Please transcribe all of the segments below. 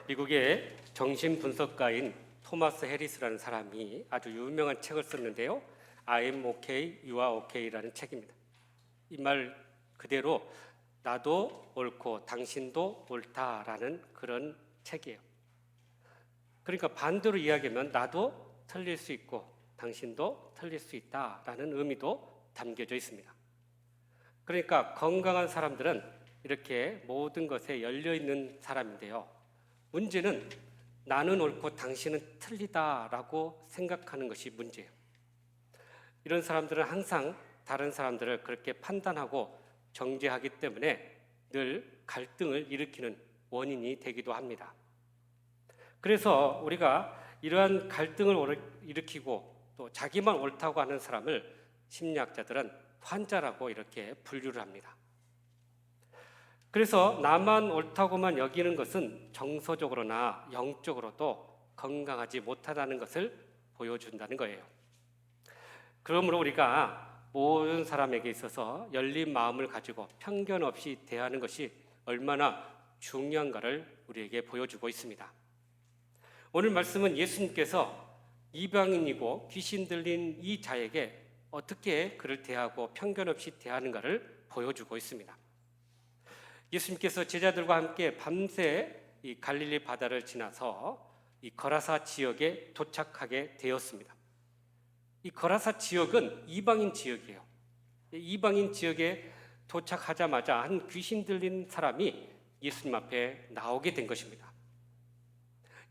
미국의 정신분석가인 토마스 해리스라는 사람이 아주 유명한 책을 썼는데요. I'm okay, you are okay라는 책입니다. 이 말 그대로 나도 옳고 당신도 옳다라는 그런 책이에요. 그러니까 반대로 이야기하면 나도 틀릴 수 있고 당신도 틀릴 수 있다라는 의미도 담겨져 있습니다. 그러니까 건강한 사람들은 이렇게 모든 것에 열려 있는 사람인데요. 문제는 나는 옳고 당신은 틀리다라고 생각하는 것이 문제예요. 이런 사람들은 항상 다른 사람들을 그렇게 판단하고 정죄하기 때문에 늘 갈등을 일으키는 원인이 되기도 합니다. 그래서 우리가 이러한 갈등을 일으키고 또 자기만 옳다고 하는 사람을 심리학자들은 환자라고 이렇게 분류를 합니다. 그래서 나만 옳다고만 여기는 것은 정서적으로나 영적으로도 건강하지 못하다는 것을 보여준다는 거예요. 그러므로 우리가 모든 사람에게 있어서 열린 마음을 가지고 편견 없이 대하는 것이 얼마나 중요한가를 우리에게 보여주고 있습니다. 오늘 말씀은 예수님께서 이방인이고 귀신 들린 이 자에게 어떻게 그를 대하고 편견 없이 대하는가를 보여주고 있습니다. 예수님께서 제자들과 함께 밤새 이 갈릴리 바다를 지나서 이 거라사 지역에 도착하게 되었습니다. 이 거라사 지역은 이방인 지역이에요. 이방인 지역에 도착하자마자 한 귀신 들린 사람이 예수님 앞에 나오게 된 것입니다.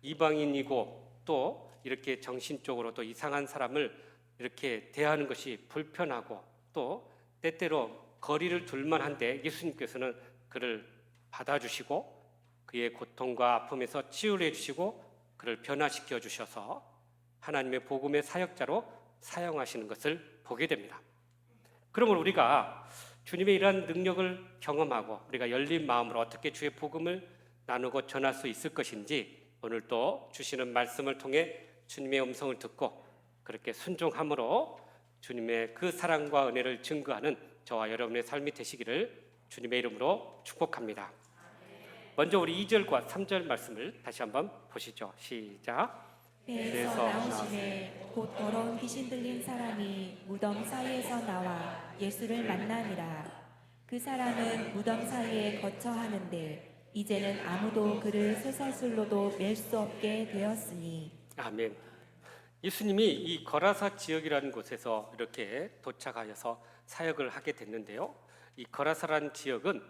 이방인이고 또 이렇게 정신적으로도 이상한 사람을 이렇게 대하는 것이 불편하고 또 때때로 거리를 둘만 한데 예수님께서는 그를 받아주시고 그의 고통과 아픔에서 치유를 해주시고 그를 변화시켜 주셔서 하나님의 복음의 사역자로 사용하시는 것을 보게 됩니다. 그러므로 우리가 주님의 이러한 능력을 경험하고 우리가 열린 마음으로 어떻게 주의 복음을 나누고 전할 수 있을 것인지 오늘도 주시는 말씀을 통해 주님의 음성을 듣고 그렇게 순종함으로 주님의 그 사랑과 은혜를 증거하는 저와 여러분의 삶이 되시기를 주님의 이름으로 축복합니다. 먼저 우리 2절과 3절 말씀을 다시 한번 보시죠. 시작. 배에서 나오시매 곧 더러운 귀신 들린 사람이 무덤 사이에서 나와 예수를 만나니라. 그 사람은 무덤 사이에 거처하는데 이제는 아무도 그를 쇠살술로도 맬 수 없게 되었으니. 아멘. 예수님이 이 거라사 지역이라는 곳에서 이렇게 도착하여서 사역을 하게 됐는데요. 이 거라사라는 지역은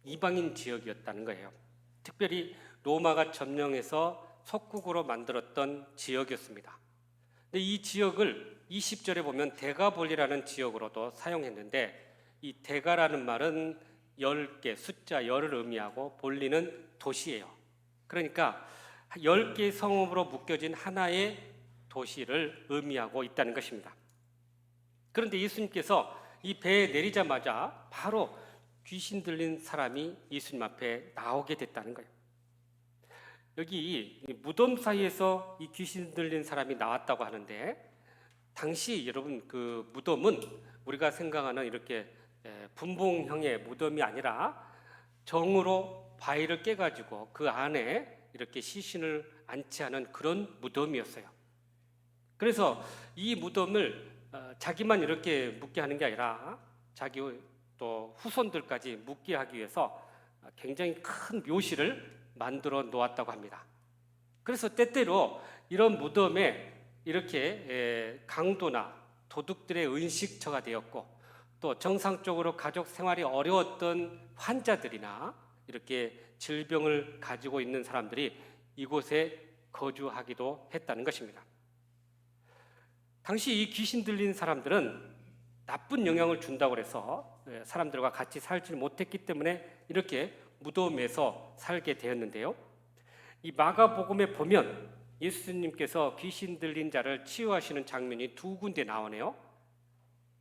이방인 지역이었다는 거예요. 특별히 로마가 점령해서 속국으로 만들었던 지역이었습니다. 근데 이 지역을 20절에 보면 데가볼리라는 지역으로도 사용했는데 이 데가라는 말은 10개, 숫자 10을 의미하고 볼리는 도시예요. 그러니까 10개의 성읍으로 묶여진 하나의 도시를 의미하고 있다는 것입니다. 그런데 예수님께서 이 배에 내리자마자 바로 귀신 들린 사람이 예수님 앞에 나오게 됐다는 거예요. 여기 무덤 사이에서 이 귀신 들린 사람이 나왔다고 하는데 당시 여러분 그 무덤은 우리가 생각하는 이렇게 분봉형의 무덤이 아니라 정으로 바위를 깨가지고 그 안에 이렇게 시신을 안치하는 그런 무덤이었어요. 그래서 이 무덤을 자기만 이렇게 묻게 하는 게 아니라 자기 또 후손들까지 묻게 하기 위해서 굉장히 큰 묘실을 만들어 놓았다고 합니다. 그래서 때때로 이런 무덤에 이렇게 강도나 도둑들의 은식처가 되었고 또 정상적으로 가족 생활이 어려웠던 환자들이나 이렇게 질병을 가지고 있는 사람들이 이곳에 거주하기도 했다는 것입니다. 당시 이 귀신 들린 사람들은 나쁜 영향을 준다고 해서 사람들과 같이 살지 못했기 때문에 이렇게 무덤에서 살게 되었는데요. 이 마가복음에 보면 예수님께서 귀신 들린 자를 치유하시는 장면이 두 군데 나오네요.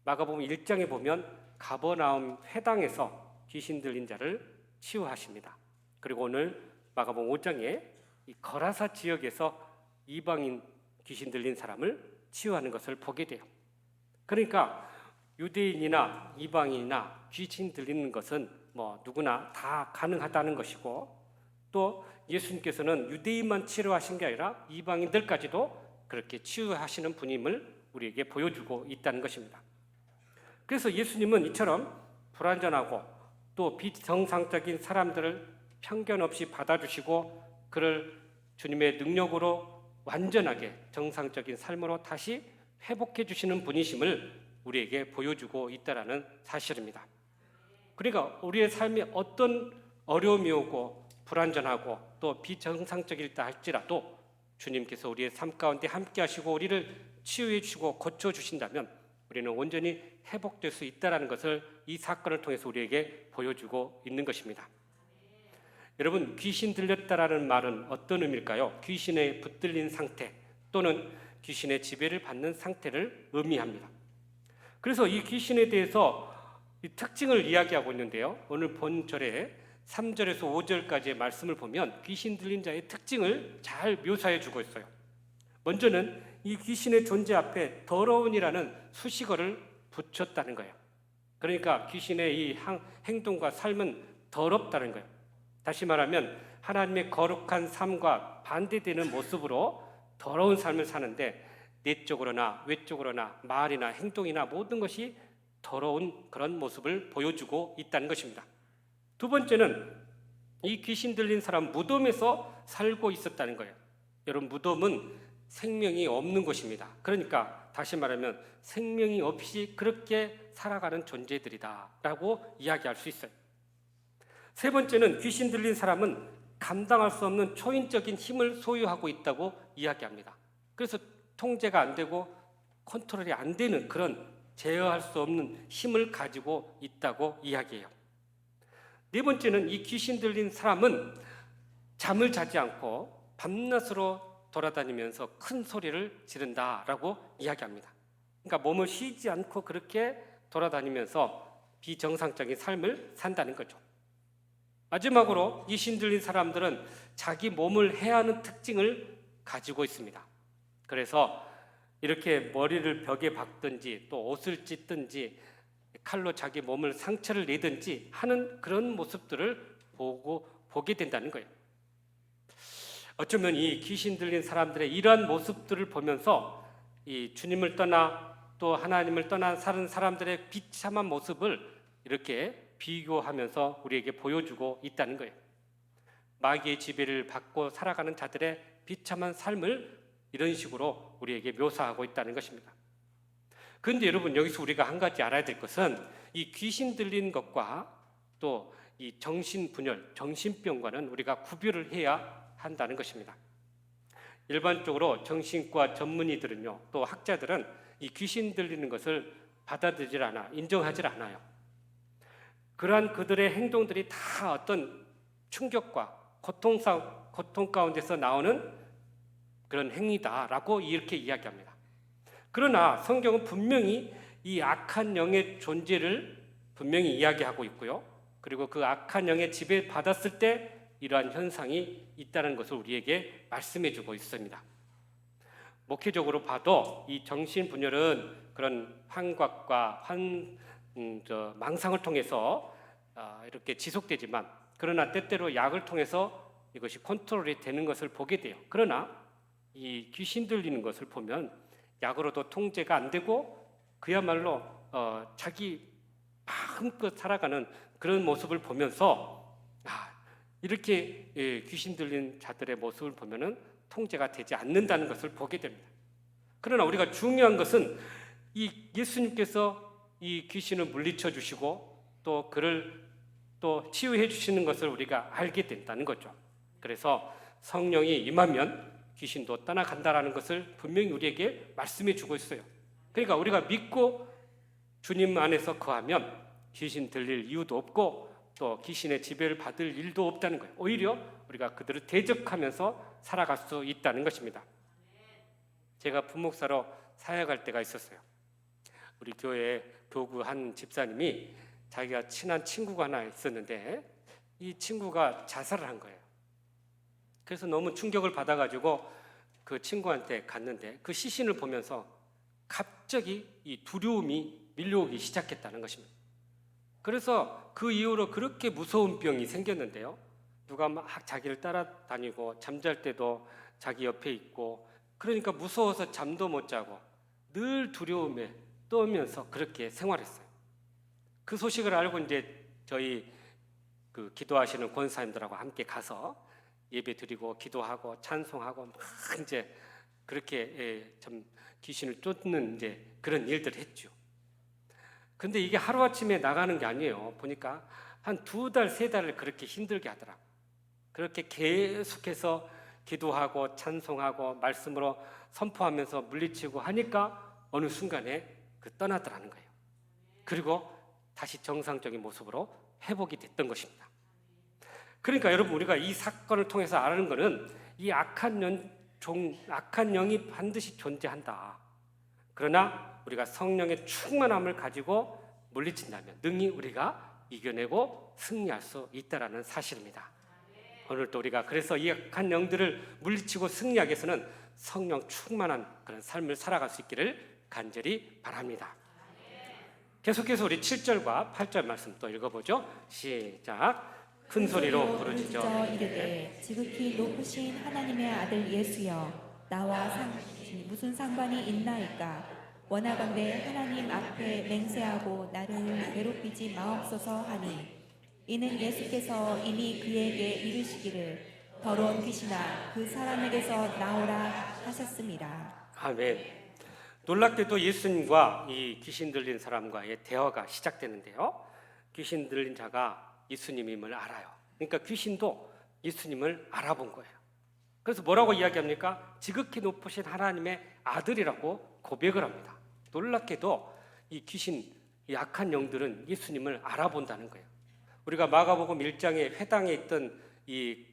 마가복음 1장에 보면 가버나움 회당에서 귀신 들린 자를 치유하십니다. 그리고 오늘 마가복음 5장에 이 거라사 지역에서 이방인 귀신 들린 사람을 치유하는 것을 보게 돼요. 그러니까 유대인이나 이방인이나 귀신 들리는 것은 뭐 누구나 다 가능하다는 것이고 또 예수님께서는 유대인만 치료하신 게 아니라 이방인들까지도 그렇게 치유하시는 분임을 우리에게 보여주고 있다는 것입니다. 그래서 예수님은 이처럼 불완전하고 또 비정상적인 사람들을 편견 없이 받아주시고 그를 주님의 능력으로 완전하게 정상적인 삶으로 다시 회복해 주시는 분이심을 우리에게 보여주고 있다는 사실입니다. 그러니까 우리의 삶에 어떤 어려움이 오고 불완전하고 또 비정상적이다 할지라도 주님께서 우리의 삶 가운데 함께 하시고 우리를 치유해 주시고 고쳐 주신다면 우리는 온전히 회복될 수 있다는 것을 이 사건을 통해서 우리에게 보여주고 있는 것입니다. 여러분, 귀신 들렸다라는 말은 어떤 의미일까요? 귀신에 붙들린 상태 또는 귀신의 지배를 받는 상태를 의미합니다. 그래서 이 귀신에 대해서 이 특징을 이야기하고 있는데요. 오늘 본절에 3절에서 5절까지의 말씀을 보면 귀신 들린 자의 특징을 잘 묘사해 주고 있어요. 먼저는 이 귀신의 존재 앞에 더러운이라는 수식어를 붙였다는 거예요. 그러니까 귀신의 이 행동과 삶은 더럽다는 거예요. 다시 말하면 하나님의 거룩한 삶과 반대되는 모습으로 더러운 삶을 사는데 내적으로나 외적으로나 말이나 행동이나 모든 것이 더러운 그런 모습을 보여주고 있다는 것입니다. 두 번째는 이 귀신 들린 사람 무덤에서 살고 있었다는 거예요. 여러분, 무덤은 생명이 없는 곳입니다. 그러니까 다시 말하면 생명이 없이 그렇게 살아가는 존재들이다라고 이야기할 수 있어요. 세 번째는 귀신 들린 사람은 감당할 수 없는 초인적인 힘을 소유하고 있다고 이야기합니다. 그래서 통제가 안 되고 컨트롤이 안 되는 그런 제어할 수 없는 힘을 가지고 있다고 이야기해요. 네 번째는 이 귀신 들린 사람은 잠을 자지 않고 밤낮으로 돌아다니면서 큰 소리를 지른다라고 이야기합니다. 그러니까 몸을 쉬지 않고 그렇게 돌아다니면서 비정상적인 삶을 산다는 거죠. 마지막으로 귀신 들린 사람들은 자기 몸을 해하는 특징을 가지고 있습니다. 그래서 이렇게 머리를 벽에 박든지 또 옷을 찢든지 칼로 자기 몸을 상처를 내든지 하는 그런 모습들을 보게 된다는 거예요. 어쩌면 이 귀신 들린 사람들의 이러한 모습들을 보면서 이 주님을 떠나 또 하나님을 떠난 사는 사람들의 비참한 모습을 이렇게 비교하면서 우리에게 보여주고 있다는 거예요. 마귀의 지배를 받고 살아가는 자들의 비참한 삶을 이런 식으로 우리에게 묘사하고 있다는 것입니다. 그런데 여러분, 여기서 우리가 한 가지 알아야 될 것은 이 귀신 들린 것과 또 이 정신분열, 정신병과는 우리가 구별을 해야 한다는 것입니다. 일반적으로 정신과 전문의들은요, 또 학자들은 이 귀신 들리는 것을 받아들이질 않아, 인정하지 않아요. 그러한 그들의 행동들이 다 어떤 충격과 고통 가운데서 나오는 그런 행위다라고 이렇게 이야기합니다. 그러나 성경은 분명히 이 악한 영의 존재를 분명히 이야기하고 있고요. 그리고 그 악한 영의 지배받았을 때 이러한 현상이 있다는 것을 우리에게 말씀해주고 있습니다. 목회적으로 봐도 이 정신분열은 그런 환각과 망상을 통해서 이렇게 지속되지만, 그러나 때때로 약을 통해서 이것이 컨트롤이 되는 것을 보게 돼요. 그러나 이 귀신 들리는 것을 보면 약으로도 통제가 안 되고 그야말로 자기 마음껏 살아가는 그런 모습을 보면서 이렇게 귀신 들린 자들의 모습을 보면은 통제가 되지 않는다는 것을 보게 됩니다. 그러나 우리가 중요한 것은 이 예수님께서 이 귀신을 물리쳐 주시고 또 그를 또 치유해 주시는 것을 우리가 알게 된다는 거죠. 그래서 성령이 임하면 귀신도 떠나간다라는 것을 분명히 우리에게 말씀해 주고 있어요. 그러니까 우리가 믿고 주님 안에서 거하면 귀신 들릴 이유도 없고 또 귀신의 지배를 받을 일도 없다는 거예요. 오히려 우리가 그들을 대적하면서 살아갈 수 있다는 것입니다. 제가 부목사로 사역할 때가 있었어요. 우리 교회 교구 한 집사님이 자기가 친한 친구가 하나 있었는데 이 친구가 자살을 한 거예요. 그래서 너무 충격을 받아가지고 그 친구한테 갔는데 그 시신을 보면서 갑자기 이 두려움이 밀려오기 시작했다는 것입니다. 그래서 그 이후로 그렇게 무서운 병이 생겼는데요. 누가 막 자기를 따라다니고 잠잘 때도 자기 옆에 있고 그러니까 무서워서 잠도 못 자고 늘 두려움에 떨면서 그렇게 생활했어요. 그 소식을 알고 이제 저희 그 기도하시는 권사님들하고 함께 가서 예배 드리고 기도하고 찬송하고 막 이제 그렇게 좀 귀신을 쫓는 이제 그런 일들을 했죠. 근데 이게 하루아침에 나가는 게 아니에요. 보니까 한 2달, 3달을 그렇게 힘들게 하더라고요. 그렇게 계속해서 기도하고 찬송하고 말씀으로 선포하면서 물리치고 하니까 어느 순간에 떠나더라는 거예요. 그리고 다시 정상적인 모습으로 회복이 됐던 것입니다. 그러니까 여러분 우리가 이 사건을 통해서 아는 것은 이 악한 영이 반드시 존재한다. 그러나 우리가 성령의 충만함을 가지고 물리친다면 능히 우리가 이겨내고 승리할 수 있다라는 사실입니다. 오늘도 우리가 그래서 이 악한 영들을 물리치고 승리하기 위해서는 성령 충만한 그런 삶을 살아갈 수 있기를 간절히 바랍니다. 계속해서 우리 7절과 8절 말씀 또 읽어보죠. 시작. 큰 소리로 부르짖어 이르되 지극히 높으신 하나님의 아들 예수여 나와 무슨 상관이 있나이까. 원하건대 하나님 앞에 맹세하고 나를 괴롭히지 마옵소서 하니 이는 예수께서 이미 그에게 이르시기를 더러운 귀신아 그 사람에게서 나오라 하셨습니다. 아멘. 놀랍게도 예수님과 이 귀신 들린 사람과의 대화가 시작되는데요. 귀신 들린 자가 예수님임을 알아요. 그러니까 귀신도 예수님을 알아본 거예요. 그래서 뭐라고 이야기합니까? 지극히 높으신 하나님의 아들이라고 고백을 합니다. 놀랍게도 이 귀신, 이 악한 영들은 예수님을 알아본다는 거예요. 우리가 마가복음 1장에 회당에 있던 이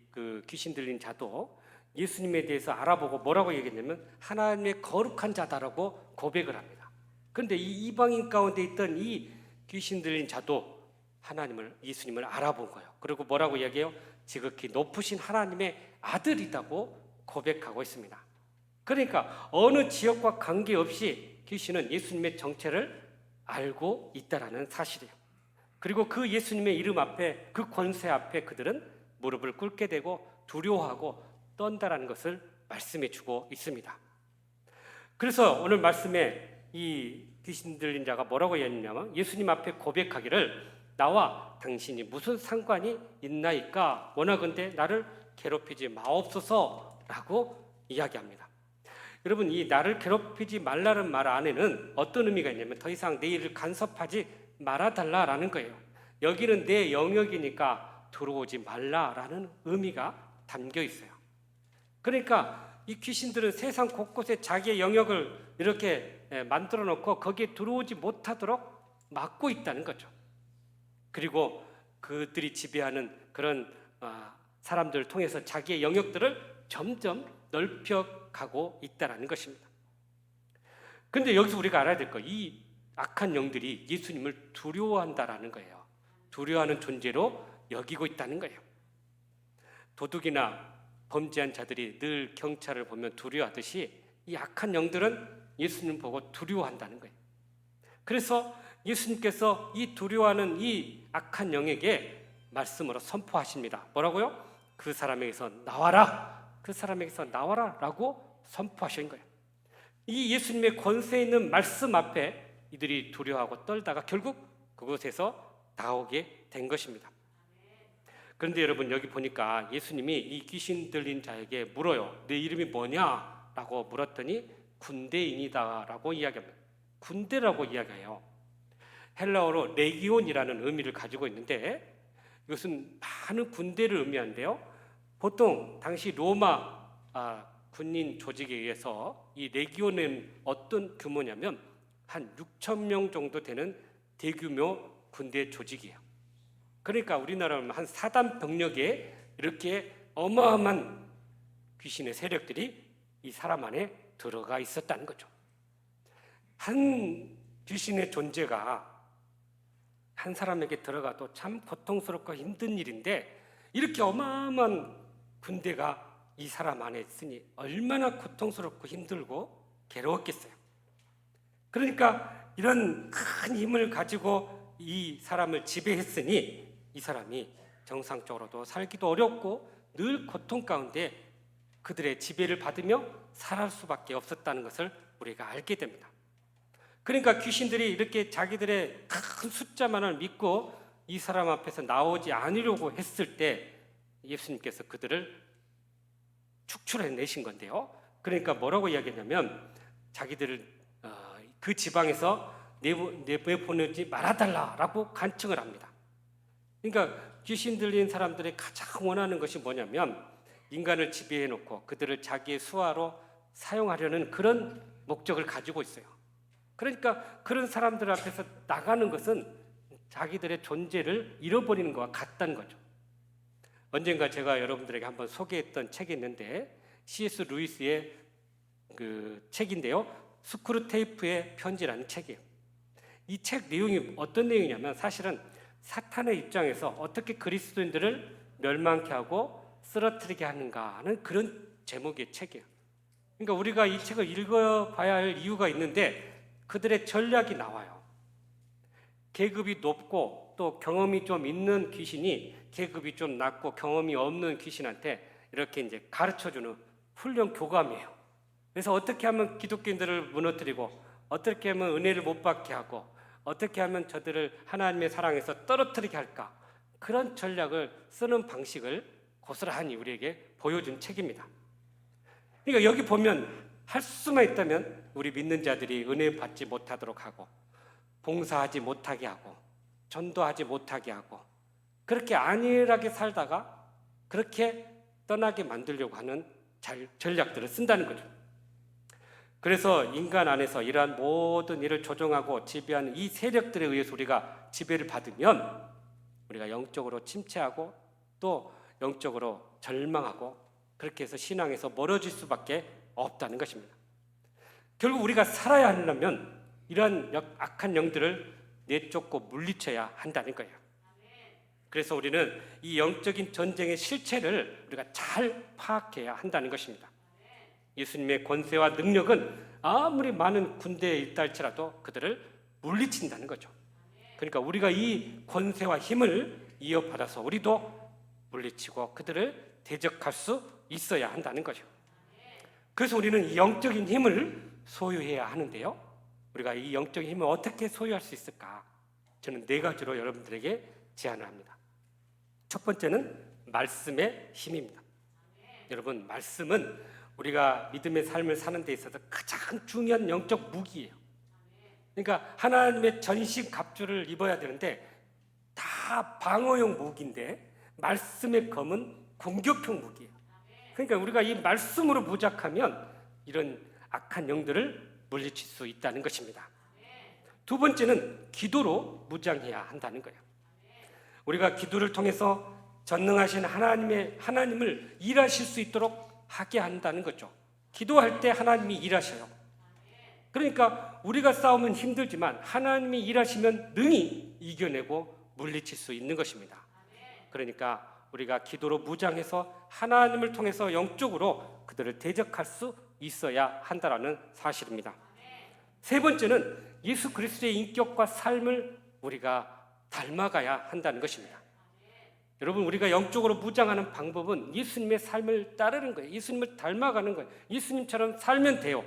귀신 들린 자도 예수님에 대해서 알아보고 뭐라고 얘기했냐면 하나님의 거룩한 자다라고 고백을 합니다. 그런데 이 이방인 가운데 있던 이 귀신 들린 자도 예수님을 알아본 거예요. 그리고 뭐라고 이야기해요? 지극히 높으신 하나님의 아들이라고 고백하고 있습니다. 그러니까 어느 지역과 관계없이 귀신은 예수님의 정체를 알고 있다라는 사실이에요. 그리고 그 예수님의 이름 앞에, 그 권세 앞에 그들은 무릎을 꿇게 되고 두려워하고 떤다라는 것을 말씀해 주고 있습니다. 그래서 오늘 말씀에 이 귀신 들린 자가 뭐라고 했냐면 예수님 앞에 고백하기를 나와 당신이 무슨 상관이 있나이까 원하건대 나를 괴롭히지 마옵소서라고 이야기합니다. 여러분 이 나를 괴롭히지 말라는 말 안에는 어떤 의미가 있냐면 더 이상 내 일을 간섭하지 말아달라라는 거예요. 여기는 내 영역이니까 들어오지 말라라는 의미가 담겨 있어요. 그러니까 이 귀신들은 세상 곳곳에 자기의 영역을 이렇게 만들어 놓고 거기에 들어오지 못하도록 막고 있다는 거죠. 그리고 그들이 지배하는 그런 사람들을 통해서 자기의 영역들을 점점 넓혀가고 있다는 것입니다. 그런데 여기서 우리가 알아야 될 거, 이 악한 영들이 예수님을 두려워한다라는 거예요. 두려워하는 존재로 여기고 있다는 거예요. 도둑이나 범죄한 자들이 늘 경찰을 보면 두려워하듯이 이 악한 영들은 예수님 보고 두려워한다는 거예요. 그래서 예수님께서 이 두려워하는 이 악한 영에게 말씀으로 선포하십니다. 뭐라고요? 그 사람에게서 나와라, 그 사람에게서 나와라 라고 선포하신 거예요. 이 예수님의 권세 있는 말씀 앞에 이들이 두려워하고 떨다가 결국 그곳에서 나오게 된 것입니다. 그런데 여러분 여기 보니까 예수님이 이 귀신 들린 자에게 물어요. 내 이름이 뭐냐? 라고 물었더니 군대인이다 라고 이야기합니다. 군대라고 이야기해요. 헬라어로 레기온이라는 의미를 가지고 있는데 이것은 많은 군대를 의미하는데요. 보통 당시 로마 군인 조직에 의해서 이 레기온은 어떤 규모냐면 한 6천 명 정도 되는 대규모 군대 조직이에요. 그러니까 우리나라는 한 사단 병력에 이렇게 어마어마한 귀신의 세력들이 이 사람 안에 들어가 있었다는 거죠. 한 귀신의 존재가 한 사람에게 들어가도 참 고통스럽고 힘든 일인데 이렇게 어마어마한 군대가 이 사람 안에 있으니 얼마나 고통스럽고 힘들고 괴로웠겠어요. 그러니까 이런 큰 힘을 가지고 이 사람을 지배했으니 이 사람이 정상적으로도 살기도 어렵고 늘 고통 가운데 그들의 지배를 받으며 살아갈 수밖에 없었다는 것을 우리가 알게 됩니다. 그러니까 귀신들이 이렇게 자기들의 큰 숫자만을 믿고 이 사람 앞에서 나오지 않으려고 했을 때 예수님께서 그들을 축출해내신 건데요. 그러니까 뭐라고 이야기했냐면 자기들을 그 지방에서 내보내지 말아달라라고 간청을 합니다. 그러니까 귀신 들린 사람들이 가장 원하는 것이 뭐냐면 인간을 지배해놓고 그들을 자기의 수하로 사용하려는 그런 목적을 가지고 있어요. 그러니까 그런 사람들 앞에서 나가는 것은 자기들의 존재를 잃어버리는 것과 같다는 거죠. 언젠가 제가 여러분들에게 한번 소개했던 책이 있는데 C.S. 루이스의 그 책인데요. 스크루테이프의 편지라는 책이에요. 이 책 내용이 어떤 내용이냐면 사실은 사탄의 입장에서 어떻게 그리스도인들을 멸망케 하고 쓰러뜨리게 하는가 하는 그런 제목의 책이에요. 그러니까 우리가 이 책을 읽어봐야 할 이유가 있는데 그들의 전략이 나와요. 계급이 높고 또 경험이 좀 있는 귀신이 계급이 좀 낮고 경험이 없는 귀신한테 이렇게 이제 가르쳐주는 훈련 교감이에요. 그래서 어떻게 하면 기독교인들을 무너뜨리고 어떻게 하면 은혜를 못 받게 하고 어떻게 하면 저들을 하나님의 사랑에서 떨어뜨리게 할까, 그런 전략을 쓰는 방식을 고스란히 우리에게 보여준 책입니다. 그러니까 여기 보면 할 수만 있다면 우리 믿는 자들이 은혜 받지 못하도록 하고 봉사하지 못하게 하고 전도하지 못하게 하고 그렇게 안일하게 살다가 그렇게 떠나게 만들려고 하는 전략들을 쓴다는 거죠. 그래서 인간 안에서 이러한 모든 일을 조종하고 지배하는 이 세력들에 의해서 우리가 지배를 받으면 우리가 영적으로 침체하고 또 영적으로 절망하고 그렇게 해서 신앙에서 멀어질 수밖에 없다는 것입니다. 결국 우리가 살아야 하려면 이러한 악한 영들을 내쫓고 물리쳐야 한다는 거예요. 그래서 우리는 이 영적인 전쟁의 실체를 우리가 잘 파악해야 한다는 것입니다. 예수님의 권세와 능력은 아무리 많은 군대에 있다 할지라도 그들을 물리친다는 거죠. 그러니까 우리가 이 권세와 힘을 이어받아서 우리도 물리치고 그들을 대적할 수 있어야 한다는 거죠. 그래서 우리는 이 영적인 힘을 소유해야 하는데요. 우리가 이 영적인 힘을 어떻게 소유할 수 있을까? 저는 4가지로 여러분들에게 제안을 합니다. 첫 번째는 말씀의 힘입니다. 여러분, 말씀은 우리가 믿음의 삶을 사는 데 있어서 가장 중요한 영적 무기예요. 그러니까 하나님의 전신 갑주를 입어야 되는데 다 방어용 무기인데 말씀의 검은 공격형 무기예요. 그러니까 우리가 이 말씀으로 무작하면 이런 악한 영들을 물리칠 수 있다는 것입니다. 두 번째는 기도로 무장해야 한다는 거예요. 우리가 기도를 통해서 전능하신 하나님을 일하실 수 있도록 하게 한다는 거죠. 기도할 때 하나님이 일하셔요. 그러니까 우리가 싸우면 힘들지만 하나님이 일하시면 능히 이겨내고 물리칠 수 있는 것입니다. 그러니까 우리가 기도로 무장해서 하나님을 통해서 영적으로 그들을 대적할 수 있어야 한다는 사실입니다. 세 번째는 예수 그리스도의 인격과 삶을 우리가 닮아가야 한다는 것입니다. 여러분, 우리가 영적으로 무장하는 방법은 예수님의 삶을 따르는 거예요. 예수님을 닮아가는 거예요. 예수님처럼 살면 돼요.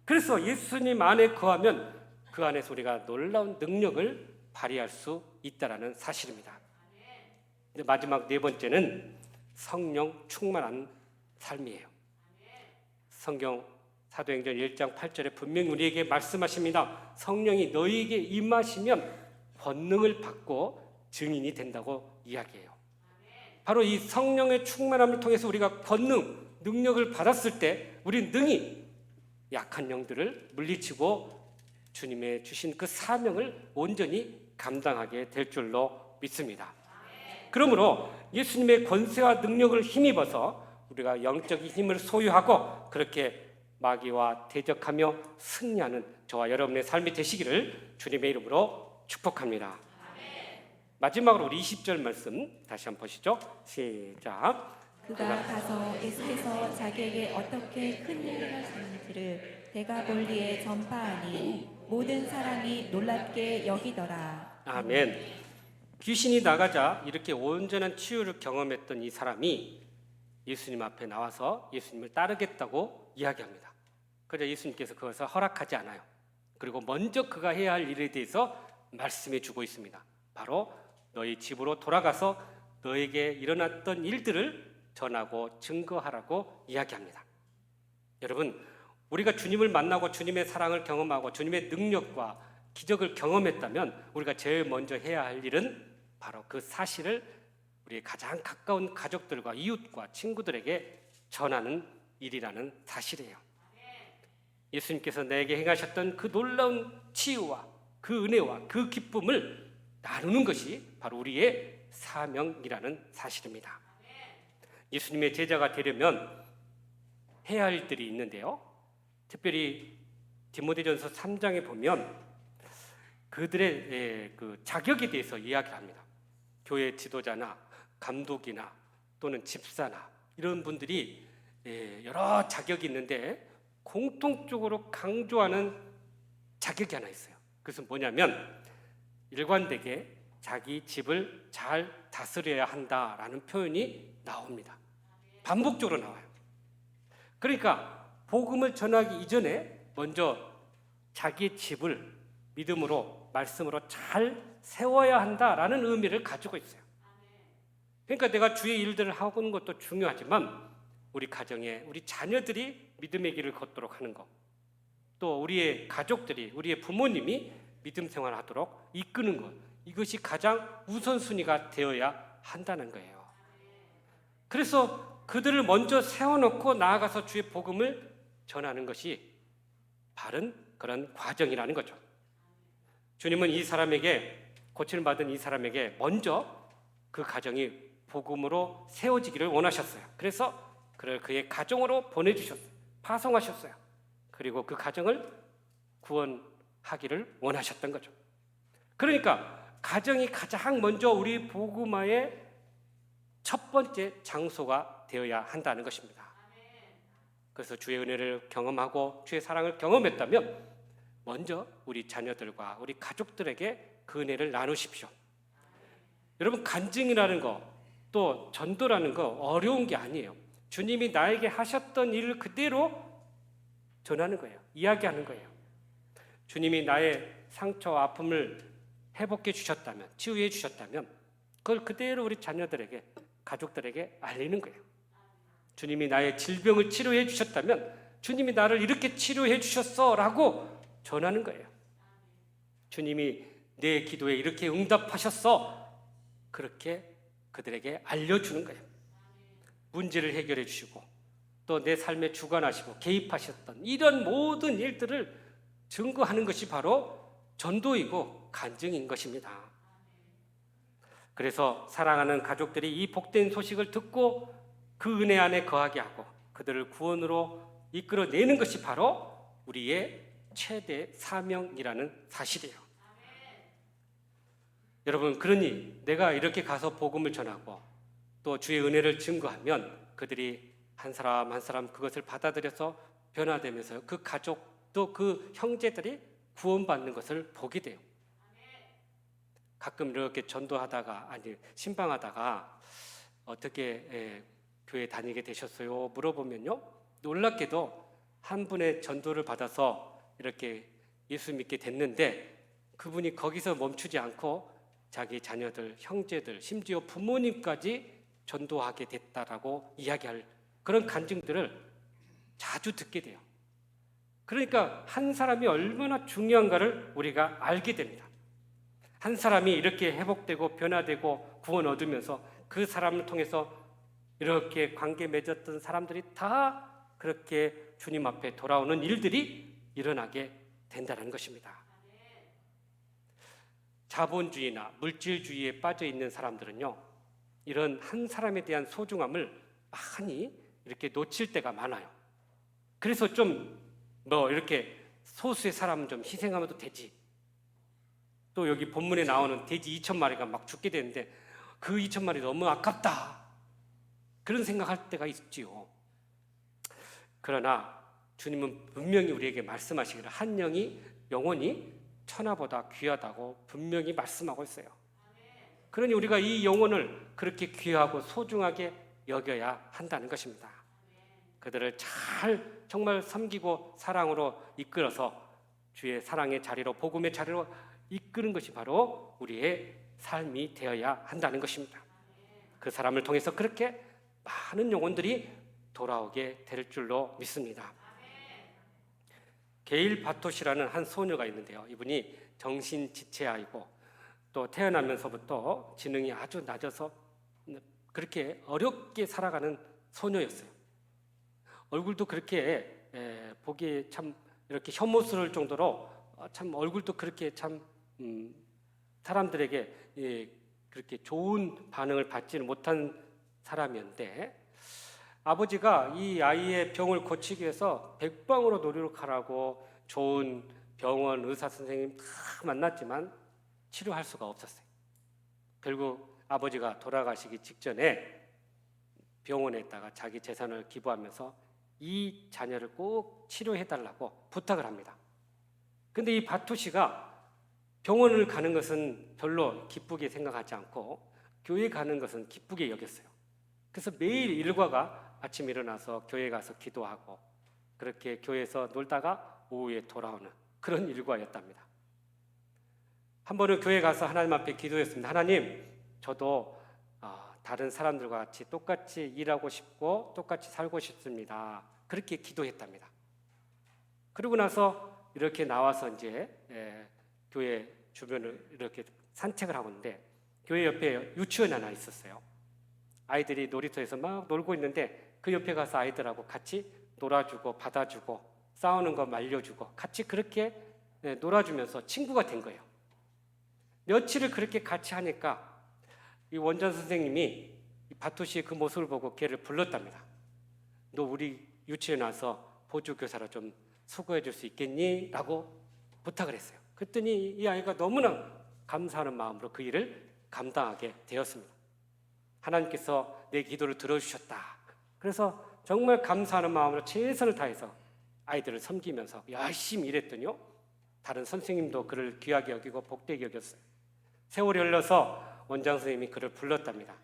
그래서 예수님 안에 거하면 그 안에서 우리가 놀라운 능력을 발휘할 수 있다는 사실입니다. 마지막 4번째는 성령 충만한 삶이에요. 성경 사도행전 1장 8절에 분명히 우리에게 말씀하십니다. 성령이 너희에게 임하시면 권능을 받고 증인이 된다고 이야기해요. 바로 이 성령의 충만함을 통해서 우리가 권능, 능력을 받았을 때 우리는 능히 약한 영들을 물리치고 주님의 주신 그 사명을 온전히 감당하게 될 줄로 믿습니다. 그러므로 예수님의 권세와 능력을 힘입어서 우리가 영적인 힘을 소유하고 그렇게 마귀와 대적하며 승리하는 저와 여러분의 삶이 되시기를 주님의 이름으로 축복합니다. 마지막으로 우리 20절 말씀 다시 한번 보시죠. 시작. 그가 가서 예수께서 자기에게 어떻게 큰 일을 하시는지를 데가볼리에 전파하니 모든 사람이 놀랍게 여기더라. 아멘. 귀신이 나가자 이렇게 온전한 치유를 경험했던 이 사람이 예수님 앞에 나와서 예수님을 따르겠다고 이야기합니다. 그러자 예수님께서 그것을 허락하지 않아요. 그리고 먼저 그가 해야 할 일에 대해서 말씀해 주고 있습니다. 바로 너희 집으로 돌아가서 너에게 일어났던 일들을 전하고 증거하라고 이야기합니다. 여러분, 우리가 주님을 만나고 주님의 사랑을 경험하고 주님의 능력과 기적을 경험했다면 우리가 제일 먼저 해야 할 일은 바로 그 사실을 우리의 가장 가까운 가족들과 이웃과 친구들에게 전하는 일이라는 사실이에요. 예수님께서 내게 행하셨던 그 놀라운 치유와 그 은혜와 그 기쁨을 나누는 것이 바로 우리의 사명이라는 사실입니다. 예수님의 제자가 되려면 해야 할 일들이 있는데요. 특별히 디모데전서 3장에 보면 그들의 그 자격에 대해서 이야기를 합니다. 교회 지도자나 감독이나 또는 집사나 이런 분들이 여러 자격이 있는데 공통적으로 강조하는 자격이 하나 있어요. 그것은 뭐냐면 일관되게 자기 집을 잘 다스려야 한다라는 표현이 나옵니다. 반복적으로 나와요. 그러니까 복음을 전하기 이전에 먼저 자기의 집을 믿음으로 말씀으로 잘 세워야 한다라는 의미를 가지고 있어요. 그러니까 내가 주의 일들을 하고 있는 것도 중요하지만 우리 가정에 우리 자녀들이 믿음의 길을 걷도록 하는 것, 또 우리의 가족들이 우리의 부모님이 믿음 생활하도록 이끄는 것, 이것이 가장 우선순위가 되어야 한다는 거예요. 그래서 그들을 먼저 세워놓고 나아가서 주의 복음을 전하는 것이 바른 그런 과정이라는 거죠. 주님은 이 사람에게, 고침을 받은 이 사람에게 먼저 그 가정이 복음으로 세워지기를 원하셨어요. 그래서 그를 그의 가정으로 보내주셨어요. 파송하셨어요. 그리고 그 가정을 구원하기를 원하셨던 거죠. 그러니까 가정이 가장 먼저 우리 복음화의 첫 번째 장소가 되어야 한다는 것입니다. 그래서 주의 은혜를 경험하고 주의 사랑을 경험했다면 먼저 우리 자녀들과 우리 가족들에게 그 은혜를 나누십시오. 여러분, 간증이라는 거, 또 전도라는 거 어려운 게 아니에요. 주님이 나에게 하셨던 일을 그대로 전하는 거예요. 이야기하는 거예요. 주님이 나의 상처와 아픔을 회복해 주셨다면, 치유해 주셨다면 그걸 그대로 우리 자녀들에게, 가족들에게 알리는 거예요. 주님이 나의 질병을 치료해 주셨다면 주님이 나를 이렇게 치료해 주셨어 라고 전하는 거예요. 주님이 내 기도에 이렇게 응답하셨어, 그렇게 그들에게 알려주는 거예요. 문제를 해결해 주시고 또 내 삶에 주관하시고 개입하셨던 이런 모든 일들을 증거하는 것이 바로 전도이고 간증인 것입니다. 그래서 사랑하는 가족들이 이 복된 소식을 듣고 그 은혜 안에 거하게 하고 그들을 구원으로 이끌어내는 것이 바로 우리의 최대 사명이라는 사실이에요. 여러분, 그러니 내가 이렇게 가서 복음을 전하고 또 주의 은혜를 증거하면 그들이 한 사람 한 사람 그것을 받아들여서 변화되면서 그 가족 또 그 형제들이 구원받는 것을 보게 돼요. 가끔 이렇게 전도하다가, 아니 신방하다가 어떻게 교회 다니게 되셨어요? 물어보면요, 놀랍게도 한 분의 전도를 받아서 이렇게 예수 믿게 됐는데 그분이 거기서 멈추지 않고 자기 자녀들, 형제들, 심지어 부모님까지 전도하게 됐다라고 이야기할 그런 간증들을 자주 듣게 돼요. 그러니까 한 사람이 얼마나 중요한가를 우리가 알게 됩니다. 한 사람이 이렇게 회복되고 변화되고 구원 얻으면서 그 사람을 통해서 이렇게 관계 맺었던 사람들이 다 그렇게 주님 앞에 돌아오는 일들이 일어나게 된다는 것입니다. 자본주의나 물질주의에 빠져 있는 사람들은요, 이런 한 사람에 대한 소중함을 많이 이렇게 놓칠 때가 많아요. 그래서 좀 이렇게 소수의 사람은 좀 희생하면 되지. 또 여기 본문에 나오는 돼지 2,000마리가 막 죽게 되는데 그 2,000마리 너무 아깝다, 그런 생각할 때가 있지요. 그러나 주님은 분명히 우리에게 말씀하시기를 한 영이 영혼이 천하보다 귀하다고 분명히 말씀하고 있어요. 그러니 우리가 이 영혼을 그렇게 귀하고 소중하게 여겨야 한다는 것입니다. 그들을 잘 정말 섬기고 사랑으로 이끌어서 주의 사랑의 자리로, 복음의 자리로 이끄는 것이 바로 우리의 삶이 되어야 한다는 것입니다. 그 사람을 통해서 그렇게 많은 영혼들이 돌아오게 될 줄로 믿습니다. 게일 바토시라는 한 소녀가 있는데요. 이분이 정신지체아이고 또 태어나면서부터 지능이 아주 낮아서 그렇게 어렵게 살아가는 소녀였어요. 얼굴도 그렇게 보기에 참 이렇게 혐오스러울 정도로 참 얼굴도 그렇게 참 사람들에게 그렇게 좋은 반응을 받지는 못한 사람이었는데, 아버지가 이 아이의 병을 고치기 위해서 백방으로 노력하라고 좋은 병원 의사 선생님 다 만났지만 치료할 수가 없었어요. 결국 아버지가 돌아가시기 직전에 병원에다가 자기 재산을 기부하면서 이 자녀를 꼭 치료해달라고 부탁을 합니다. 근데 이 바토시가 병원을 가는 것은 별로 기쁘게 생각하지 않고 교회 가는 것은 기쁘게 여겼어요. 그래서 매일 일과가 아침 일어나서 교회 가서 기도하고 그렇게 교회에서 놀다가 오후에 돌아오는 그런 일과였답니다. 한 번은 교회 가서 하나님 앞에 기도했습니다. 하나님, 저도 다른 사람들과 같이 똑같이 일하고 싶고 똑같이 살고 싶습니다. 그렇게 기도했답니다. 그러고 나서 이렇게 나와서 이제 교회 주변을 이렇게 산책을 하고 있는데 교회 옆에 유치원 하나 있었어요. 아이들이 놀이터에서 막 놀고 있는데 그 옆에 가서 아이들하고 같이 놀아주고 받아주고 싸우는 거 말려주고 같이 그렇게 놀아주면서 친구가 된 거예요. 며칠을 그렇게 같이 하니까 이 원장 선생님이 바토시의 그 모습을 보고 걔를 불렀답니다. 너 우리 유치원 와서 보조교사로 좀 수고해 줄 수 있겠니? 라고 부탁을 했어요. 그랬더니 이 아이가 너무나 감사하는 마음으로 그 일을 감당하게 되었습니다. 하나님께서 내 기도를 들어주셨다. 그래서 정말 감사하는 마음으로 최선을 다해서 아이들을 섬기면서 열심히 일했더니요, 다른 선생님도 그를 귀하게 여기고 복되게 여겼어요. 세월이 흘러서 원장 선생님이 그를 불렀답니다.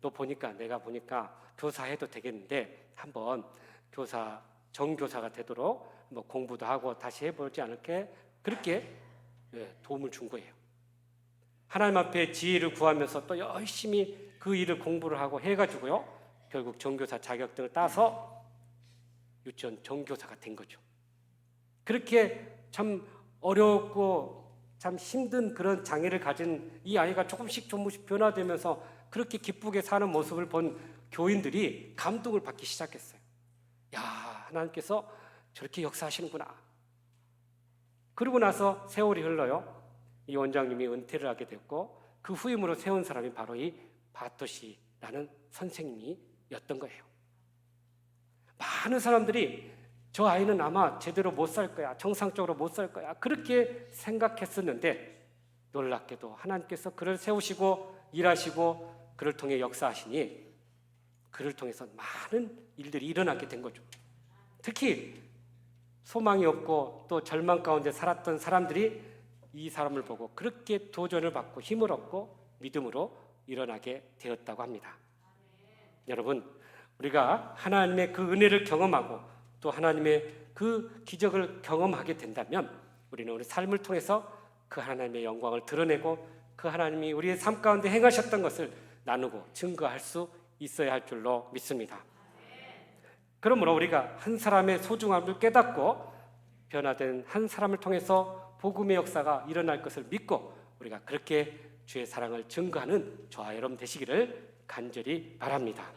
너 보니까 내가 보니까 교사해도 되겠는데 한번 정교사가 되도록 뭐 공부도 하고 다시 해보지 않을게? 그렇게 도움을 준 거예요. 하나님 앞에 지혜를 구하면서 또 열심히 그 일을 공부를 하고 해가지고요, 결국 정교사 자격증을 따서 유치원 정교사가 된 거죠. 그렇게 참 어렵고 참 힘든 그런 장애를 가진 이 아이가 조금씩 변화되면서 그렇게 기쁘게 사는 모습을 본 교인들이 감동을 받기 시작했어요. 야, 하나님께서 저렇게 역사하시는구나. 그러고 나서 세월이 흘러요. 이 원장님이 은퇴를 하게 됐고 그 후임으로 세운 사람이 바로 이 바토시라는 선생님이었던 거예요. 많은 사람들이 저 아이는 아마 제대로 못 살 거야, 정상적으로 못 살 거야, 그렇게 생각했었는데 놀랍게도 하나님께서 그를 세우시고 일하시고 그를 통해 역사하시니 그를 통해서 많은 일들이 일어나게 된 거죠. 특히 소망이 없고 또 절망 가운데 살았던 사람들이 이 사람을 보고 그렇게 도전을 받고 힘을 얻고 믿음으로 일어나게 되었다고 합니다. 여러분, 우리가 하나님의 그 은혜를 경험하고 또 하나님의 그 기적을 경험하게 된다면 우리는 우리 삶을 통해서 그 하나님의 영광을 드러내고 그 하나님이 우리의 삶 가운데 행하셨던 것을 나누고 증거할 수 있어야 할 줄로 믿습니다. 그러므로 우리가 한 사람의 소중함을 깨닫고 변화된 한 사람을 통해서 복음의 역사가 일어날 것을 믿고 우리가 그렇게 주의 사랑을 증거하는 저와 여러분 되시기를 간절히 바랍니다.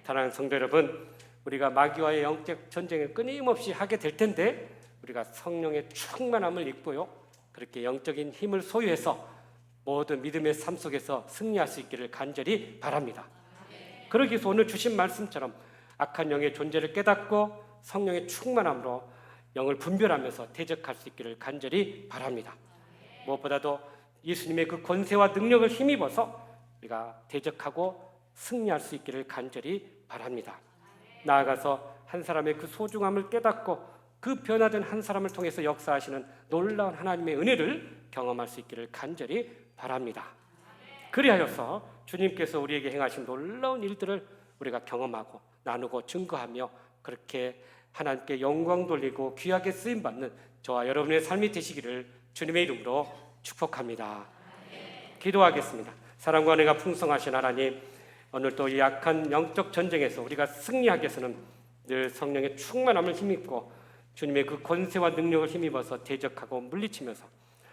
사랑하는 성도 여러분, 우리가 마귀와의 영적 전쟁을 끊임없이 하게 될 텐데 우리가 성령의 충만함을 입고요, 그렇게 영적인 힘을 소유해서 모든 믿음의 삶 속에서 승리할 수 있기를 간절히 바랍니다. 그러기 위해서 오늘 주신 말씀처럼 악한 영의 존재를 깨닫고 성령의 충만함으로 영을 분별하면서 대적할 수 있기를 간절히 바랍니다. 무엇보다도 예수님의 그 권세와 능력을 힘입어서 우리가 대적하고 승리할 수 있기를 간절히 바랍니다. 나아가서 한 사람의 그 소중함을 깨닫고 그 변화된 한 사람을 통해서 역사하시는 놀라운 하나님의 은혜를 경험할 수 있기를 간절히 바랍니다. 그리하여서 주님께서 우리에게 행하신 놀라운 일들을 우리가 경험하고 나누고 증거하며 그렇게 하나님께 영광 돌리고 귀하게 쓰임 받는 저와 여러분의 삶이 되시기를 주님의 이름으로 축복합니다. 기도하겠습니다. 사랑과 은혜가 풍성하신 하나님, 오늘도 이 약한 영적 전쟁에서 우리가 승리하기 위해서는 늘 성령의 충만함을 힘입고 주님의 그 권세와 능력을 힘입어서 대적하고 물리치면서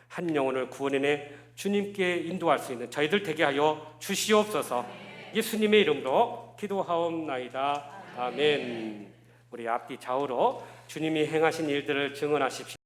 한 영혼을 구원해내 주님께 인도할 수 있는 저희들 되게 하여 주시옵소서. 예수님의 이름으로 기도하옵나이다. 아멘. 우리 앞뒤 좌우로 주님이 행하신 일들을 증언하십시오.